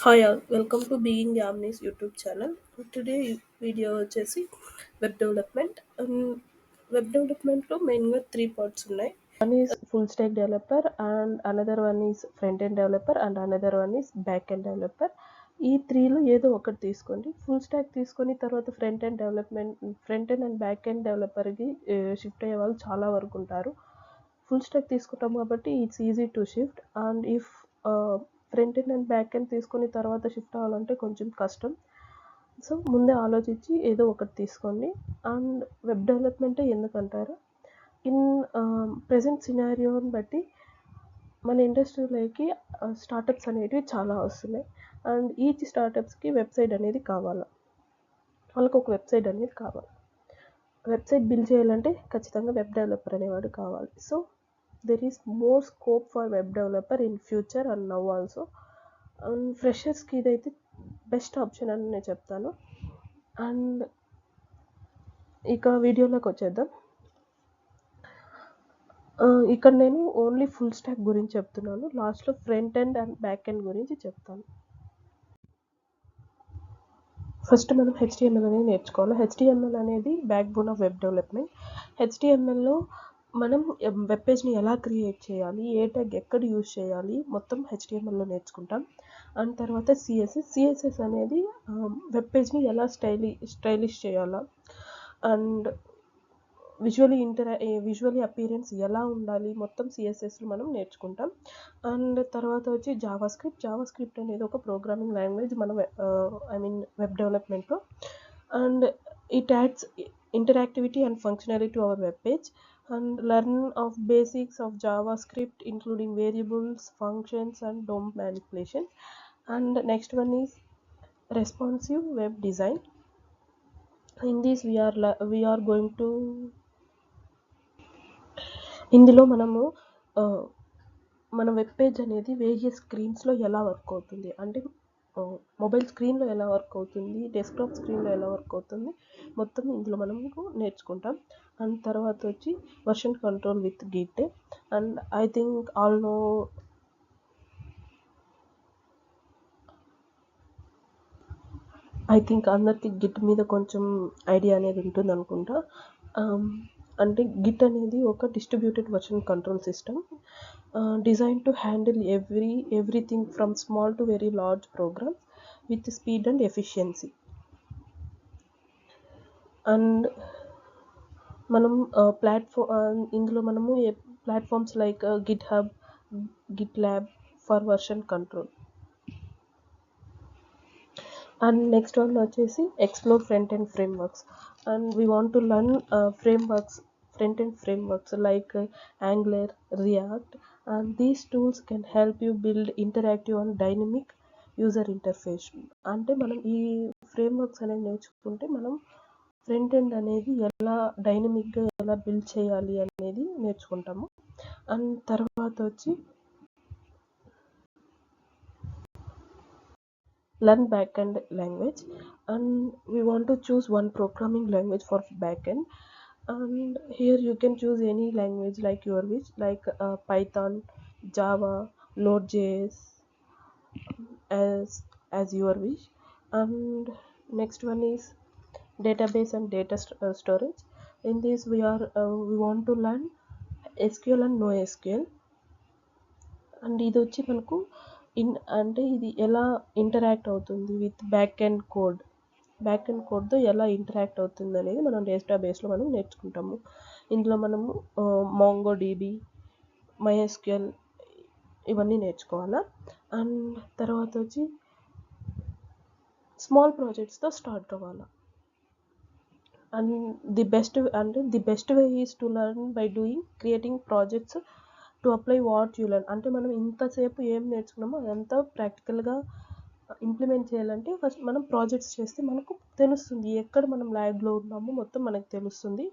Hi all welcome to being యామ్నీస్ YouTube channel. Today video వచ్చేసి web development. వెబ్ డెవలప్మెంట్లో మెయిన్గా త్రీ పార్ట్స్ ఉన్నాయి. One is full stack developer and another one is front end developer and another one is back end developer. ఈ త్రీలో ఏదో ఒకటి తీసుకోండి. ఫుల్ స్టాక్ తీసుకొని తర్వాత front end and back end డెవలపర్కి షిఫ్ట్ అయ్యే వాళ్ళు చాలా వరకు ఉంటారు. ఫుల్ స్టాక్ తీసుకుంటాం కాబట్టి it's easy to shift. And if front end and back end తీసుకొని తర్వాత షిఫ్ట్ అవ్వాలంటే కొంచెం కష్టం. సో ముందే ఆలోచించి ఏదో ఒకటి తీసుకోండి. అండ్ వెబ్ డెవలప్మెంటే ఎందుకంటారు, ఇన్ ప్రజెంట్ సినారియోని బట్టి మన ఇండస్ట్రీలోకి స్టార్టప్స్ అనేటివి చాలా వస్తున్నాయి. అండ్ ఈచ్ స్టార్టప్స్కి వెబ్సైట్ అనేది కావాలి, వాళ్ళకి ఒక వెబ్సైట్ అనేది కావాలి. వెబ్సైట్ బిల్డ్ చేయాలంటే ఖచ్చితంగా వెబ్ డెవలపర్ అనేవాడు కావాలి. So there is more scope for web developer in future and now also. And ఫ్రెషర్స్కి ఇదైతే బెస్ట్ ఆప్షన్ అని నేను చెప్తాను. అండ్ ఇక వీడియోలోకి వచ్చేద్దాం. ఇక్కడ నేను ఓన్లీ ఫుల్ స్టాక్ గురించి చెప్తున్నాను, లాస్ట్లో front end and back end గురించి చెప్తాను. ఫస్ట్ మనం HTML అనేది నేర్చుకోవాలి. HTML అనేది backbone of web development. HTMLలో మనం వెబ్ పేజ్ని ఎలా క్రియేట్ చేయాలి, ఏ ట్యాగ్ ఎక్కడ యూజ్ చేయాలి మొత్తం HTMLలో నేర్చుకుంటాం. అండ్ తర్వాత CSS అనేది వెబ్ పేజ్ని ఎలా స్టైలిష్ చేయాలా అండ్ విజువలీ అపీరెన్స్ ఎలా ఉండాలి మొత్తం CSSలో మనం నేర్చుకుంటాం. అండ్ తర్వాత వచ్చి జావా స్క్రిప్ట్ అనేది ఒక ప్రోగ్రామింగ్ లాంగ్వేజ్ మనం వెబ్ డెవలప్మెంట్లో. And it adds interactivity and functionality to our web page. And learn of basics of JavaScript including variables, functions and DOM manipulation. And next one is responsive web design. In this we are going to ఇందులో మనము మన web page అనేది various స్క్రీన్స్లో ఎలా work అవుతుంది, అంటే mobile స్క్రీన్లో ఎలా work అవుతుంది, డెస్క్టాప్ స్క్రీన్లో ఎలా వర్క్ అవుతుంది మొత్తం ఇందులో మనము నేర్చుకుంటాం. అండ్ తర్వాత వచ్చి version control with Git. And I think అందరికి గిట్ మీద కొంచెం ఐడియా అనేది ఉంటుంది అనుకుంటా. అంటే గిట్ అనేది ఒక distributed version control system design to handle everything from small to very large programs with speed and efficiency. And మనం ఇందులో మనము platforms like GitHub, GitLab for version control. And next one వచ్చేసి explore front end frameworks. And we want to learn front end frameworks like Angular, React. And these tools can help you build interactive and dynamic user interface. అంటే మనం ఈ frameworks అనేది నేర్చుకుంటే మనం front end అనేది ఎలా డైనమిక్గా ఎలా బిల్డ్ చేయాలి అనేది నేర్చుకుంటాము. అండ్ తర్వాత వచ్చి learn backend language. And we want to choose one programming language for backend. And here you can choose any language like your wish, like Python, Java, Node.js, as your wish. And next one is database and data storage. In this we want to learn SQL and NoSQL. And ఇది వచ్చి మనకు అంటే ఇది ఎలా interact అవుతుంది with back end కోడ్తో ఎలా interact అవుతుంది అనేది మనం డేటాబేస్లో మనం నేర్చుకుంటాము. ఇందులో మనము MongoDB, MySQL ఇవన్నీ నేర్చుకోవాలా. అండ్ తర్వాత వచ్చి స్మాల్ ప్రాజెక్ట్స్తో స్టార్ట్ అవ్వాలా. And the best way is to learn by creating projects to apply what you learn. అంటే మనం ఇంతసేపు ఏం నేర్చుకున్నామో అదంతా ప్రాక్టికల్గా ఇంప్లిమెంట్ చేయాలంటే ఫస్ట్ మనం ప్రాజెక్ట్స్ చేస్తే మనకు తెలుస్తుంది ఎక్కడ మనం ల్యాగ్లో ఉన్నామో మొత్తం మనకు తెలుస్తుంది.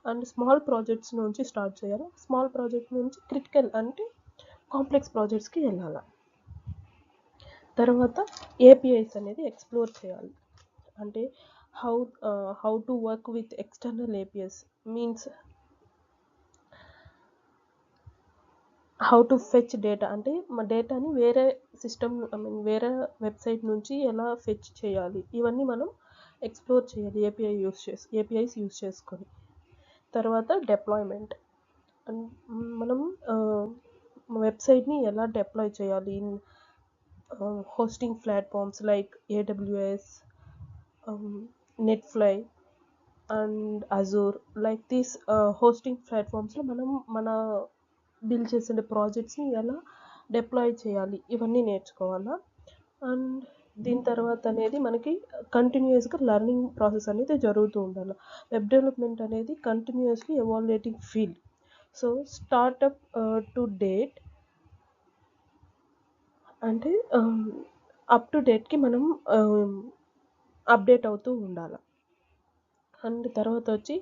అండ్ స్మాల్ ప్రాజెక్ట్స్ నుంచి స్టార్ట్ చేయాలి. స్మాల్ ప్రాజెక్ట్ నుంచి క్రిటికల్ అంటే కాంప్లెక్స్ ప్రాజెక్ట్స్కి వెళ్ళాలి. తర్వాత APIs అనేది ఎక్స్ప్లోర్ చేయాలి. అంటే how to work with external APIs means how to fetch data అంటే మా డేటాని వేరే సిస్టమ్ వేరే వెబ్సైట్ నుంచి ఎలా ఫెచ్ చేయాలి, ఇవన్నీ మనం ఎక్స్ప్లోర్ చేయాలి ఏపీఐస్ యూస్ చేసుకొని. తర్వాత డిప్లాయ్మెంట్, మనం వెబ్సైట్ని ఎలా డిప్లాయ్ చేయాలి in hosting platforms like AWS, Netlify and Azure. Like these hosting ప్లాట్ఫామ్స్లో మనం మన బిల్డ్ చేసే ప్రాజెక్ట్స్ని ఎలా డిప్లాయ్ చేయాలి, ఇవన్నీ నేర్చుకోవాలా. అండ్ దీని తర్వాత అనేది మనకి కంటిన్యూస్గా లెర్నింగ్ ప్రాసెస్ అనేది జరుగుతూ ఉండాలి. వెబ్ డెవలప్మెంట్ అనేది continuously evaluating field. So startup to date అంటే అప్ టు డేట్కి మనం అప్డేట్ అవుతూ ఉండాలి. అండ్ తర్వాత వచ్చి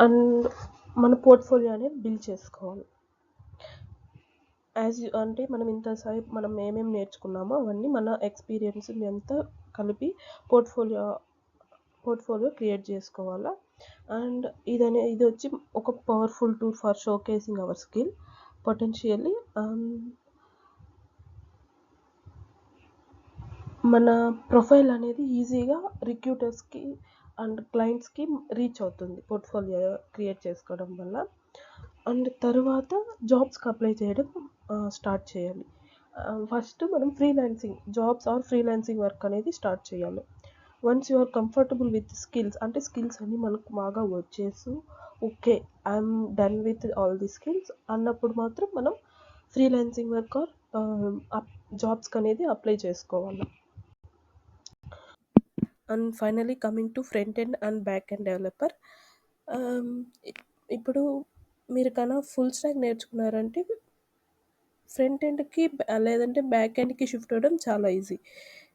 అండ్ మన పోర్ట్ఫోలియో అనేది బిల్డ్ చేసుకోవాలి. అంటే మనం ఇంతసేపు మనం ఏమేమి నేర్చుకున్నామో అవన్నీ మన ఎక్స్పీరియన్స్ అంతా కలిపి పోర్ట్ఫోలియో క్రియేట్ చేసుకోవాలా. అండ్ ఇది వచ్చి ఒక powerful tool for showcasing our skill potentially. మన ప్రొఫైల్ అనేది ఈజీగా రిక్రూటర్స్కి అండ్ క్లయింట్స్కి రీచ్ అవుతుంది పోర్ట్ఫోలియో క్రియేట్ చేసుకోవడం వల్ల. అండ్ తర్వాత జాబ్స్కి అప్లై చేయడం స్టార్ట్ చేయాలి. ఫస్ట్ మనం జాబ్స్ ఆర్ ఫ్రీలాన్సింగ్ వర్క్ అనేది స్టార్ట్ చేయాలి. Once you are comfortable with skills, అంటే స్కిల్స్ అన్నీ మనకు బాగా వచ్చేసి okay I'm done with all the skills అన్నప్పుడు మాత్రం మనం ఫ్రీలాన్సింగ్ వర్క్ ఆర్ జాబ్స్కి అనేది అప్లై చేసుకోవాలి. And finally coming to front end and back end developer. ఇప్పుడు మీరు కన్నా ఫుల్ స్టాక్ నేర్చుకున్నారంటే ఫ్రంట్ ఎండ్కి లేదంటే బ్యాక్ ఎండ్కి షిఫ్ట్ అవ్వడం చాలా ఈజీ.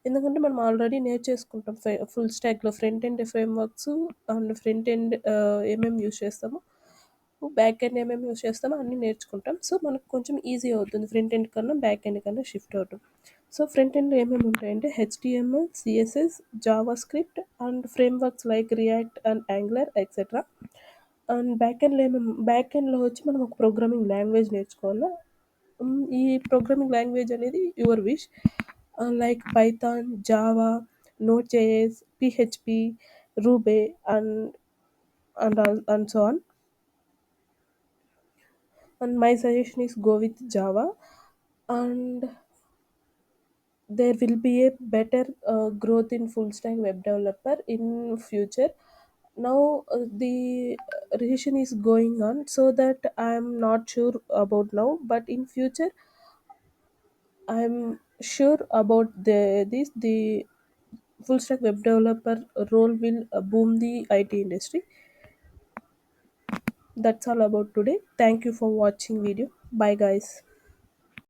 ఎందుకంటే మనం ఆల్రెడీ నేర్చేసుకుంటాం ఫుల్ స్టాక్లో front end frame works and front end ఏమేమి యూస్ చేస్తామో, బ్యాక్ ఎండ్ ఏమేమి యూస్ చేస్తామో అన్నీ నేర్చుకుంటాం. సో మనకు కొంచెం ఈజీ అవుతుంది ఫ్రంట్ ఎండ్ కన్నా బ్యాక్ ఎండ్ కన్నా షిఫ్ట్ అవ్వడం. సో ఫ్రంట్ ఎండ్లో ఏమేమి ఉంటాయంటే HTML, CSS, JavaScript and frameworks like React and Angular etcetera. And back ఎండ్లో వచ్చి మనం ఒక ప్రోగ్రామింగ్ లాంగ్వేజ్ నేర్చుకోవాలా. ఈ ప్రోగ్రామింగ్ లాంగ్వేజ్ అనేది your wish, like Python, Java, Node JS, PHP, Ruby and so on. And my suggestion is go with Java, and there will be a better growth in full stack web developer in future. Now the recession is going on, so that I am not sure about now, but in future I am sure about the full stack web developer role will boom the IT industry. That's all about today. Thank you for watching video. Bye guys.